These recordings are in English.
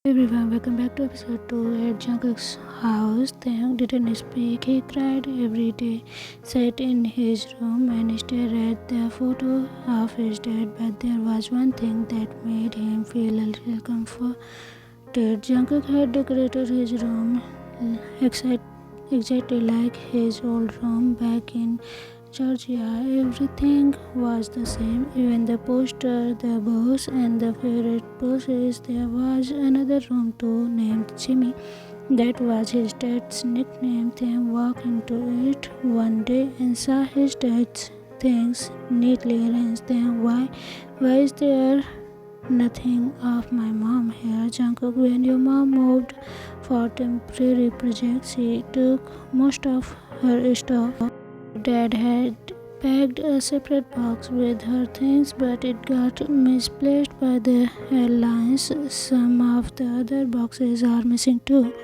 Everyone, welcome back to episode 2. At Jungkook's house, Taehyung didn't speak. He cried every day, sat in his room and stared at the photo of his dad. But there was one thing that made him feel a little comforted. Jungkook had decorated his room exactly like his old room back in Georgia. Everything was the same, even the poster, the bows, and the favorite poses. There was another room too, named Jimmy. That was his dad's nickname. Then walked into it one day and saw his dad's things neatly arranged. Then why is there nothing of my mom here? Jungkook, when your mom moved for temporary projects, she took most of her stuff. Dad had packed a separate box with her things, but it got misplaced by the airlines. Some of the other boxes are missing too.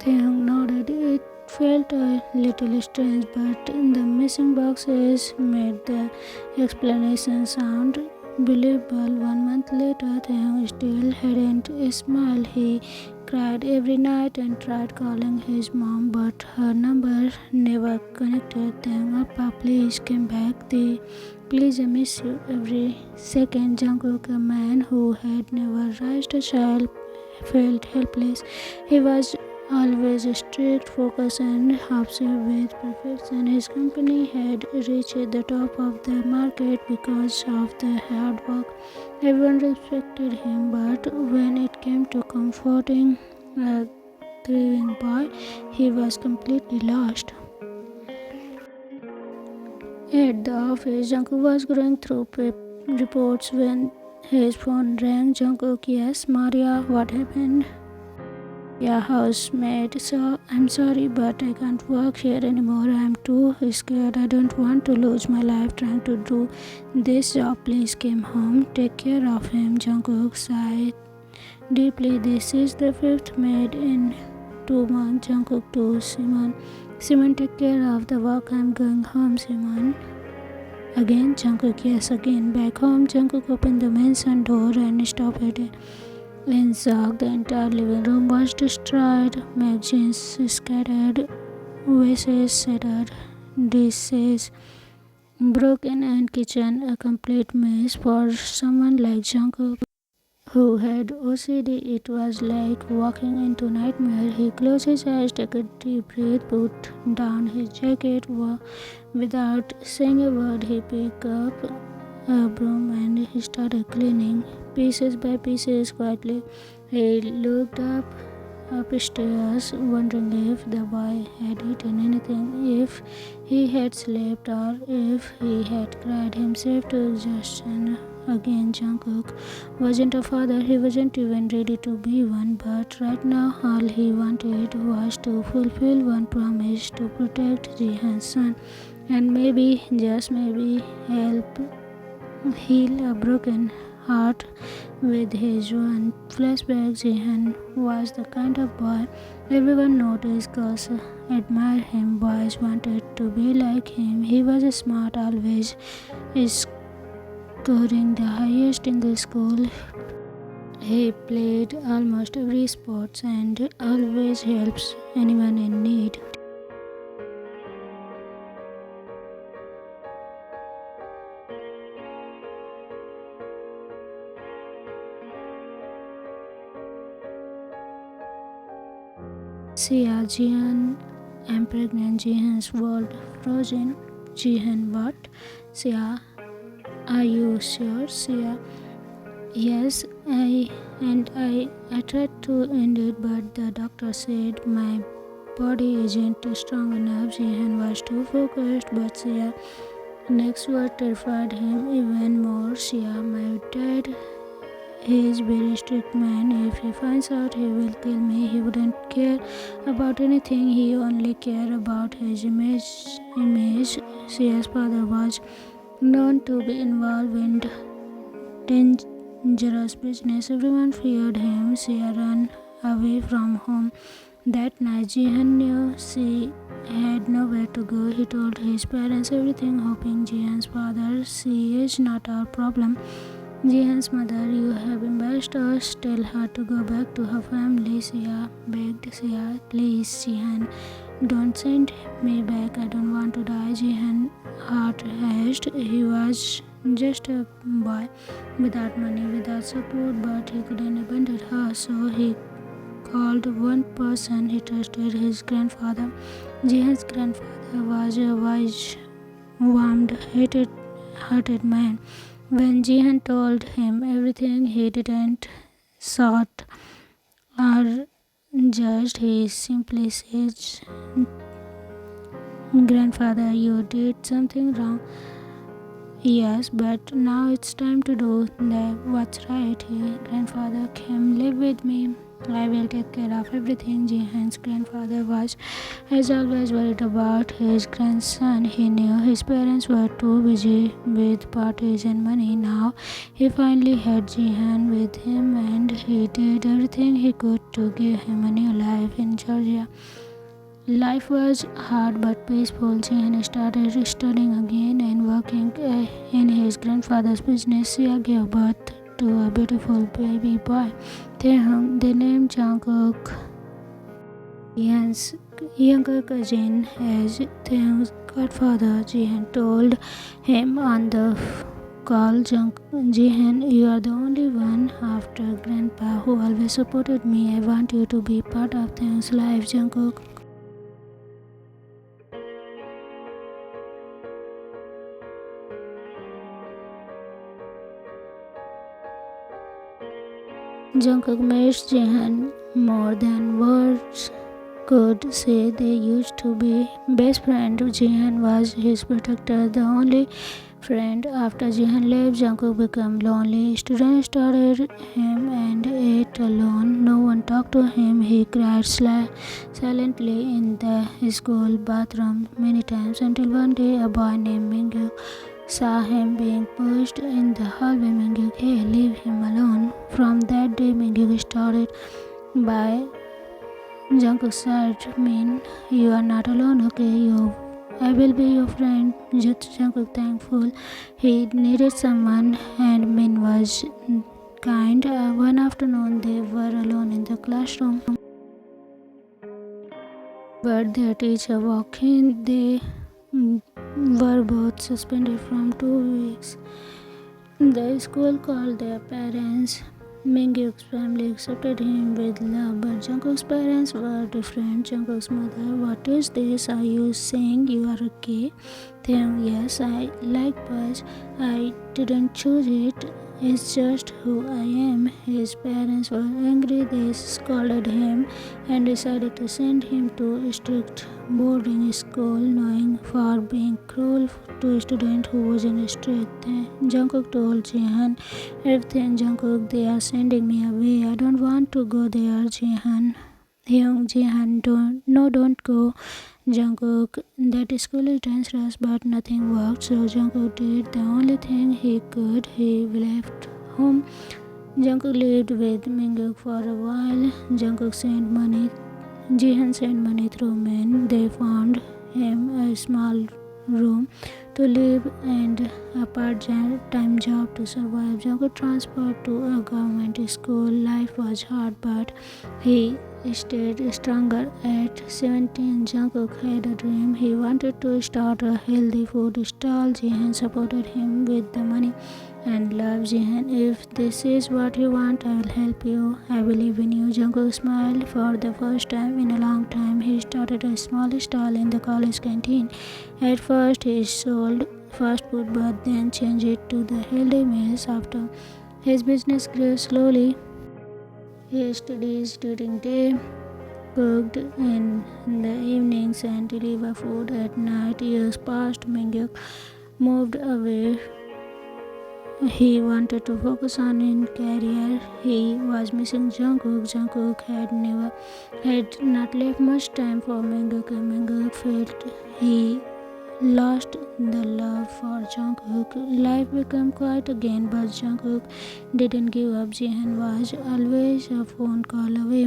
Taehyung nodded. It felt a little strange, but the missing boxes made the explanation sound believable. 1 month later, Taehyung still hadn't smiled. He cried every night and tried calling his mom, but her number never connected. Taehyung, Appa, please come back. Please, I miss you every second. Jungkook, a man who had never raised a child, felt helpless. He was always strict, focused, and obsessed with perfection. His company had reached the top of the market because of the hard work. Everyone respected him, but when it came to comforting a grieving boy, he was completely lost. At the office, Jungkook was going through reports when his phone rang. Jungkook, yes, Maria, what happened? Yeah, housemate. So I'm sorry, but I can't work here anymore. I'm too scared. I don't want to lose my life trying to do this job. Please come home. Take care of him. Jungkook sighed deeply. This is the fifth maid in 2 months. Jungkook to Simon. Simon, take care of the work. I'm going home, Simon. Again, Jungkook, yes, again. Back home, Jungkook opened the mansion door and stopped it. In shock, the entire living room was destroyed. Magazines scattered, vases shattered, dishes broken, and kitchen a complete mess. For someone like Jungkook, who had OCD, it was like walking into nightmare. He closed his eyes, took a deep breath, put down his jacket. Without saying a word, he picked up a broom and he started cleaning pieces by pieces quietly. He looked upstairs, wondering if the boy had eaten anything, if he had slept, or if he had cried himself to exhaustion. Again, Jungkook wasn't a father. He wasn't even ready to be one. But right now, all he wanted was to fulfill one promise: to protect Jihan's son, and maybe, just maybe, help heal a broken heart with his one. Flashback. Jihan was the kind of boy everyone noticed, cause admired him. Boys wanted to be like him. He was smart, always scoring the highest in the school. He played almost every sport and always helps anyone in need. Sia, Jihan, I'm pregnant. Jihan's world frozen. Jihan, what? Sia, are you sure? Sia, yes, I tried to end it, but the doctor said my body isn't strong enough. Jihan was too focused, but Sia next word terrified him even more. Sia, my dad, he is very strict man. If he finds out, he will kill me. He wouldn't care about anything. He only cared about his image. Sia's father was known to be involved in dangerous business. Everyone feared him. Sia ran away from home. That night, Jihan knew she had nowhere to go. He told his parents everything, hoping Jihan's father, she is not our problem. Jihan's mother, you have embarrassed us. Tell her to go back to her family. Sia begged. Sia, please, Jihan, don't send me back. I don't want to die. Jihan heart raced. He was just a boy without money, without support, but he couldn't abandon her, so he called one person he trusted, his grandfather. Jihan's grandfather was a wise, warmed, hearted man. When Jihan told him everything, he didn't shout or judged. He simply said, "Grandfather, you did something wrong. Yes, but now it's time to do what's right. Grandfather, come live with me. I will take care of everything." Jihan's grandfather was, as always, worried about his grandson. He knew his parents were too busy with parties and money. Now he finally had Jihan with him, and he did everything he could to give him a new life in Georgia. Life was hard but peaceful. Jihan started studying again and working in his grandfather's business. Sia gave birth to a beautiful baby boy, Taehyung. They named Jungkook. Jihan's younger cousin as Taehyung's godfather. Jihan told him on the call, "Jihan, you are the only one after Grandpa who always supported me. I want you to be part of Taehyung's life." Jungkook missed Jihan more than words could say. They used to be best friends. Jihan was his protector, the only friend. After Jihan left, Jungkook became lonely. Students started him and ate alone. No one talked to him. He cried silently in the school bathroom many times until one day a boy named Mingyu saw him being pushed in the hallway. Mingyu, "Hey, leave him alone." From that day, Mingyu started by Jungkook said, "Min, you are not alone, okay? I will be your friend." Jungkook thankful he needed someone, and Min was kind. One afternoon, they were alone in the classroom, but their teacher walked in. They were both suspended from 2 weeks. The school called their parents. Mingyuk's family accepted him with love, but Jungkook's parents were different. Jungkook's mother, "What is this? Are you saying you are okay?" Taehyung, "Yes, I like boys. I didn't choose it. It's just who I am." His parents were angry. They scolded him and decided to send him to a strict boarding school, knowing for being cruel to a student who was in a street. Jungkook told Jihan everything. "Jungkook, they are sending me away. I don't want to go there." Jihan, don't go. Jungkook, that school is dangerous, but nothing worked, so Jungkook did the only thing he could. He left home. Jungkook lived with Mingyuk for a while. Jihan sent money through men. They found him a small room to live and a part-time job to survive. Jungkook transferred to a government school. Life was hard, but he stayed stronger. At 17, Jungkook had a dream. He wanted to start a healthy food stall. Jihan supported him with the money and love. "Jihan, if this is what you want, I will help you. I believe in you." Jungkook smiled. For the first time in a long time, he started a small stall in the college canteen. At first, he sold fast food, but then changed it to the healthy meals. After his business grew slowly, he studied during day, cooked in the evenings, and delivered food at night. Years passed. Mingyuk moved away. He wanted to focus on his career. He was missing Jungkook. Jungkook had not left much time for Mingyuk, and Mingyuk felt he lost the love for Jungkook. Life became quiet again, but Jungkook didn't give up. Jihan was always a phone call away.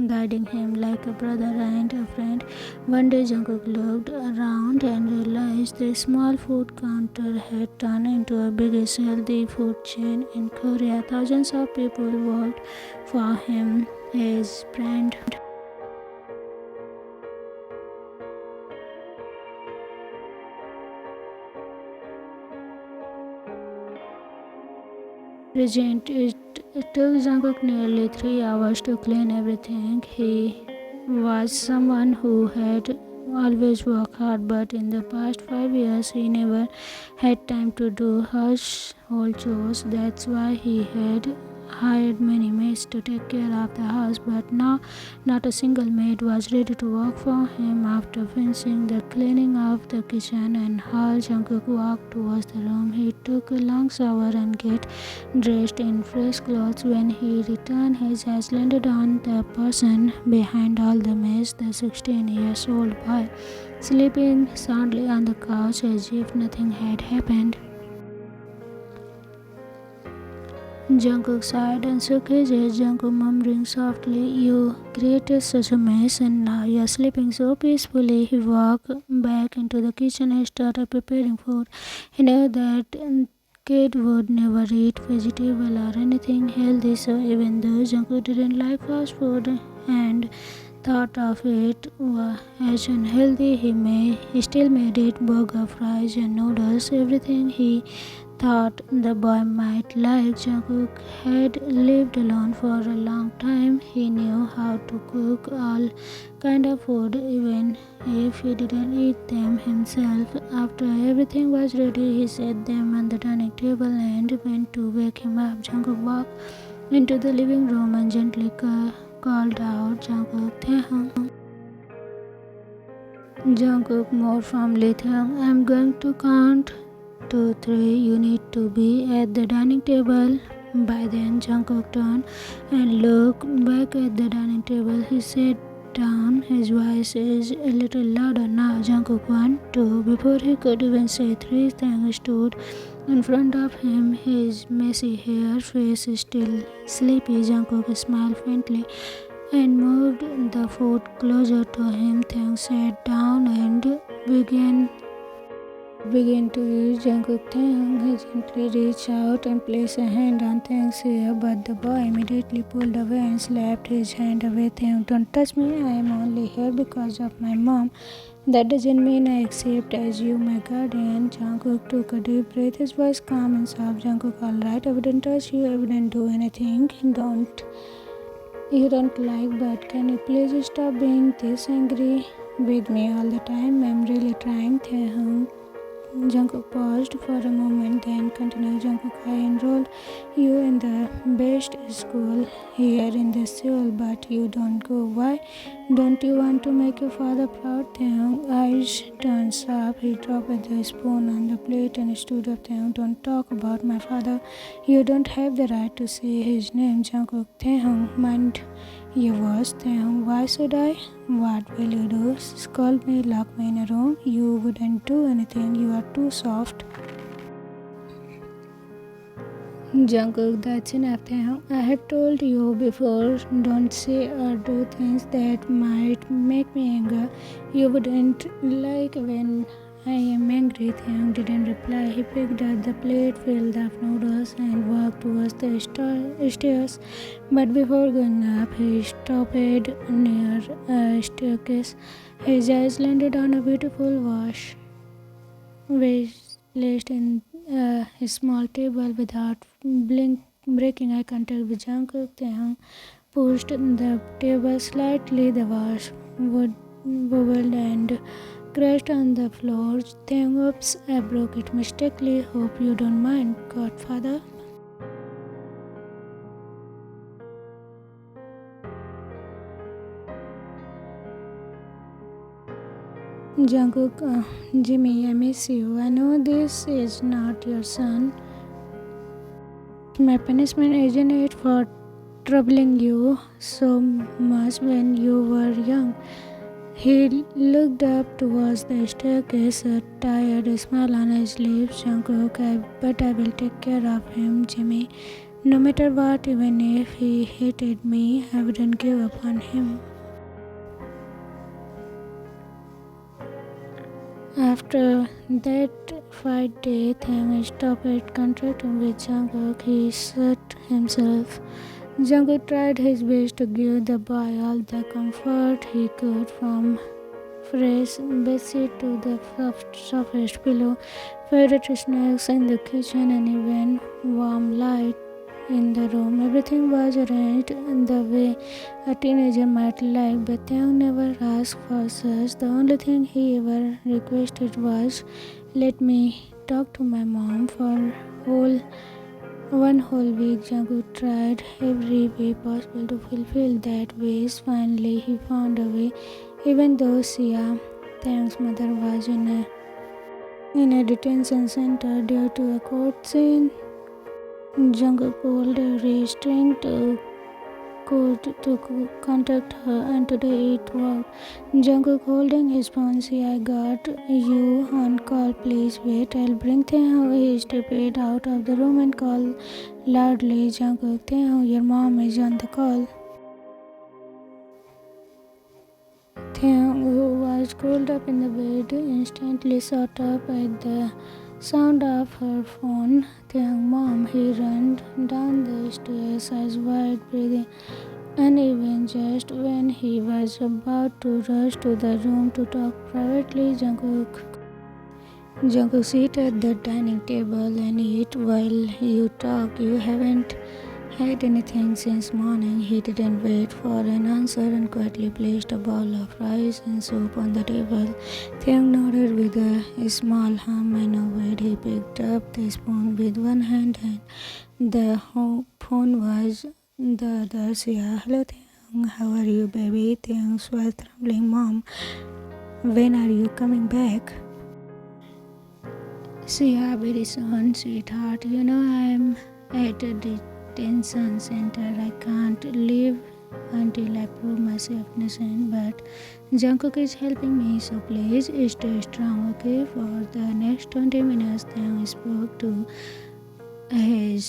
guiding him like a brother and a friend. One day Jungkook looked around and realized the small food counter had turned into a biggest healthy food chain in Korea. Thousands of people worked for him, his brand. Regent, it took Jungkook nearly 3 hours to clean everything. He was someone who had always worked hard, but in the past 5 years he never had time to do household chores. That's why he had hired many maids to take care of the house, but now not a single maid was ready to work for him. After finishing the cleaning of the kitchen and hall, Jungkook walked towards the room. He took a long shower and get dressed in fresh clothes. When he returned, his eyes landed on the person behind all the mess, the 16-year-old boy, sleeping soundly on the couch as if nothing had happened. Jungkook sighed and shook his head. Jungkook murmuring softly, "You created such a mess and now you're sleeping so peacefully." He walked back into the kitchen and started preparing food. He knew that kid would never eat vegetable or anything healthy, so even though Jungkook didn't like fast food and thought of it as unhealthy, he still made it burger, fries and noodles, everything he thought the boy might like. Jungkook had lived alone for a long time. He knew how to cook all kind of food even if he didn't eat them himself. After everything was ready, he set them on the dining table and went to wake him up. Jungkook walked into the living room and gently called out, "Jungkook, Taehyung." Jungkook more firmly, "Taehyung, I'm going to count 2, 3. You need to be at the dining table by then." Jungkook turned and looked back at the dining table. He sat down. His voice is a little louder now. Jungkook 1, 2. Before he could even say 3, Taehyung stood in front of him, his messy hair, face still sleepy. Jungkook smiled faintly and moved the food closer to him. Taehyung sat down and began to eat. Jungkook Taehyung gently reached out and placed a hand on Taehyung's ear, but the boy immediately pulled away and slapped his hand away. "Taehyung, don't touch me. I am only here because of my mom. That doesn't mean I accept as you my guardian." Jungkook took a deep breath, his voice calm and soft. "Jungkook, alright, I wouldn't touch you, I wouldn't do anything you don't like, but can you please stop being this angry with me all the time? I'm really trying, Taehyung." Jungkook paused for a moment, then continued, "Jungkook, I enrolled you in the best school here in the Seoul, but you don't go. Why? Don't you want to make your father proud?" Taehyung's eyes turned sharp. He dropped the spoon on the plate and stood up. "Taehyung, don't talk about my father. You don't have the right to say his name." Jungkook, "Taehyung, mind your words." Taehyung, "Why should I? What will you do? Scold me, lock me in a room? You wouldn't do anything. You are too soft." Jungkook, "That's enough, Taehyung. I had told you before, don't say or do things that might make me angry. You wouldn't like when I am angry." Taehyung didn't reply. He picked up the plate filled of noodles and walked towards the stairs. But before going up, he stopped near a staircase. His eyes landed on a beautiful vase placed in a small table. Without breaking eye contact with Jungkook, Taehyung pushed the table slightly. The vase wobbled and crashed on the floor. Taehyung, "Oops, I broke it mistakenly. Hope you don't mind, Godfather." Jungkook, "Jimmy, I miss you. I know this is not your son. My punishment, isn't it, for troubling you so much when you were young?" He looked up towards the staircase, a tired smile on his lips. "Jungkook, but I will take care of him, Jimmy. No matter what, even if he hated me, I wouldn't give up on him. After that fight day, Taehyung stopped contracting with Jungkook. He shut himself. Jungkook tried his best to give the boy all the comfort he could, from fresh bedsheet to the softest pillow, favorite snacks in the kitchen, and even warm light in the room. Everything was arranged in the way a teenager might like, but Taehyung never asked for such. The only thing he ever requested was, "Let me talk to my mom." For whole one whole week, Jungkook tried every way possible to fulfill that wish. Finally, he found a way. Even though Sia, Taehyung's mother, was in a detention center due to a court scene, Jungkook pulled every string to contact her, and today it worked. Jungkook holding his phone. "See, I got you on call. Please wait. I'll bring Taehyung." He stepped out of the room and called loudly, "Jungkook, Taehyung, your mom is on the call." Taehyung, who was curled up in the bed, instantly sat up at the sound of her phone. "Taehyung, Mom." He ran down the stairs, eyes wide, breathing uneven. Just when he was about to rush to the room to talk privately, Jungkook, sit at the dining table and eat while you talk. You haven't had anything since morning." He didn't wait for an answer and quietly placed a bowl of rice and soup on the table. Taehyung nodded with a small hum and obeyed. He picked up the spoon with one hand and the phone was the other. "Yeah, hello Taehyung, how are you, baby?" Taehyung was trembling. "Mom, when are you coming back?" "Yeah, very soon, sweetheart. You know I'm at a detention center. I can't leave until I prove myself innocent, but Jungkook is helping me, so please stay strong, okay?" For the next 20 minutes, Taehyung spoke to his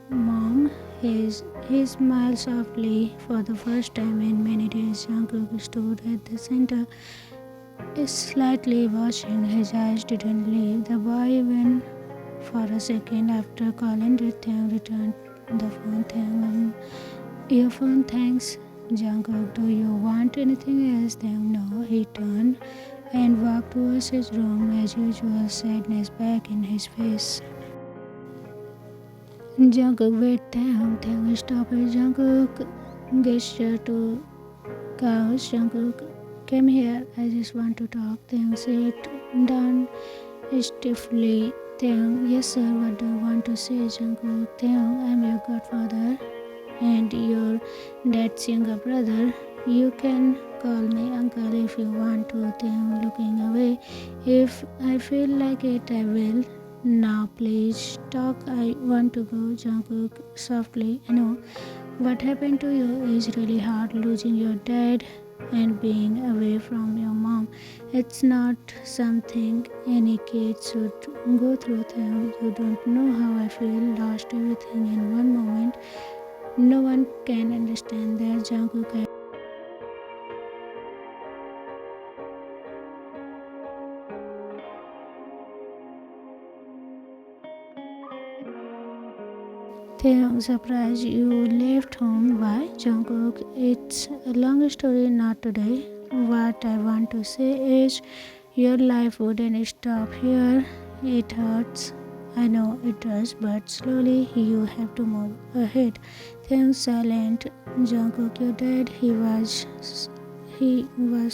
mom. He smiled softly. For the first time in many days, Jungkook stood at the center, slightly watching. His eyes didn't leave the boy even for a second. After calling, Taehyung returned the phone. "Taehyung, your phone, thanks." "Jungkook, do you want anything else?" Taehyung, "No." He turned and walked towards his room, as usual, sadness back in his face. "Jungkook, wait, Taehyung." Taehyung stopped. Jungkook gestured to couch. "Jungkook, come here. I just want to talk." Taehyung sat down stiffly. Taehyung, "Yes sir, what do you want to say?" Jungkook, "Taehyung, I'm your godfather and your dad's younger brother. You can call me uncle if you want to." Taehyung, looking away. "If I feel like it, I will. Now please talk. I want to go." Jungkook softly, "I know what happened to you is really hard, losing your dad and being away from your mom. It's not something any kid should go through. Taehyung, you don't know how I feel. Lost everything in one moment. No one can understand that." Jungkook Taehyung, surprised you left home. Why? Jungkook, it's a long story, not today. What I want to say is, your life wouldn't stop here. It hurts. I know it does, but slowly you have to move ahead. Taehyung silent. Jungkook, your dad, he was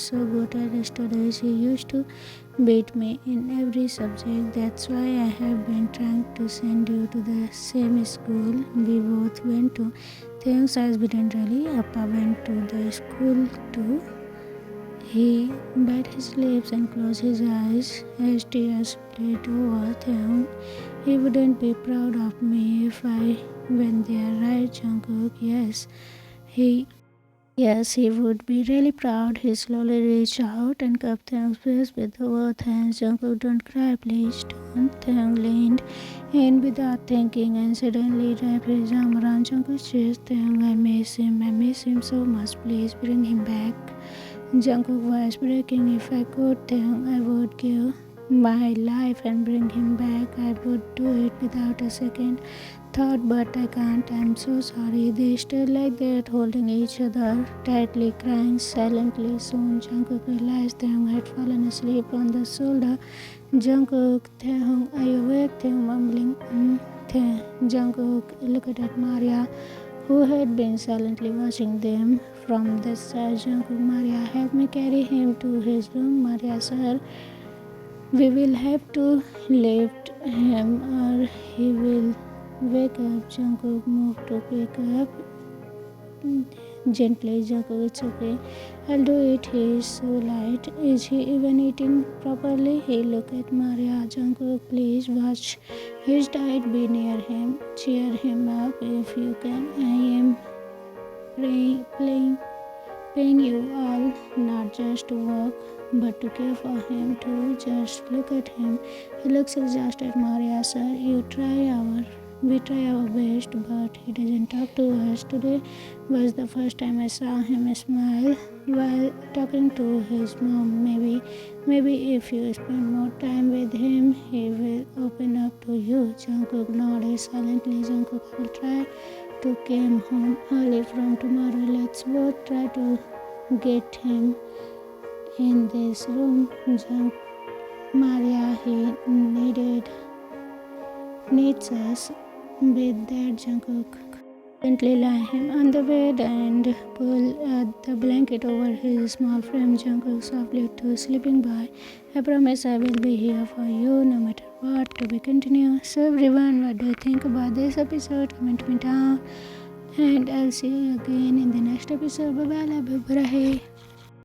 so good at studies. He used to beat me in every subject. That's why I have been trying to send you to the same school we both went to. Taehyung's eyes didn't really. Appa went to the school too. He bit his lips and closed his eyes as tears spilled over. Taehyung, he wouldn't be proud of me if I went there, right, Jungkook? Yes. He Yes, he would be really proud. He slowly reached out and cupped Taehyung's face with both hands. Jungkook, don't cry, please don't. Taehyung leaned in without thinking and suddenly wrapped his arm around Jungkook's chest. Taehyung, I miss him so much. Please bring him back. Jungkook was breaking. If I could, Taehyung, I would give my life and bring him back. I would do it without a second thought, but I can't. I'm so sorry. They stood like that, holding each other tightly, crying silently. Soon Jungkook realized Taehyung had fallen asleep on the shoulder. Jungkook, Taehyung, are you awake? Taehyung mumbling, Jungkook looked at Maria, who had been silently watching them from the side. Jungkook, Maria, help me carry him to his room. Maria, sir, we will have to lift him or he will wake up. Jungkook moved to pick up gently. Jungkook, it's okay. I'll do it. He is so light. Is he even eating properly? He looked at Maria. Jungkook, please watch his diet. Be near him. Cheer him up if you can. I am paying you all, not just to work, but to care for him too. Just look at him. He looks exhausted. Maria, sir, we try our best, but he doesn't talk to us. Today was the first time I saw him smile while talking to his mom. Maybe if you spend more time with him, he will open up to you. Jungkook nodded silently. Jungkook, I will try to come home early from tomorrow. Let's both try to get him in this room. Maria, he needs us. With that, Jungkook gently lay him on the bed and pull the blanket over his small frame. Jungkook softly to sleeping by. I promise I will be here for you no matter what. To be continued. So everyone, what do you think about this episode? Comment me down. And I'll see you again in the next episode. Bye bye. Love you. Bye.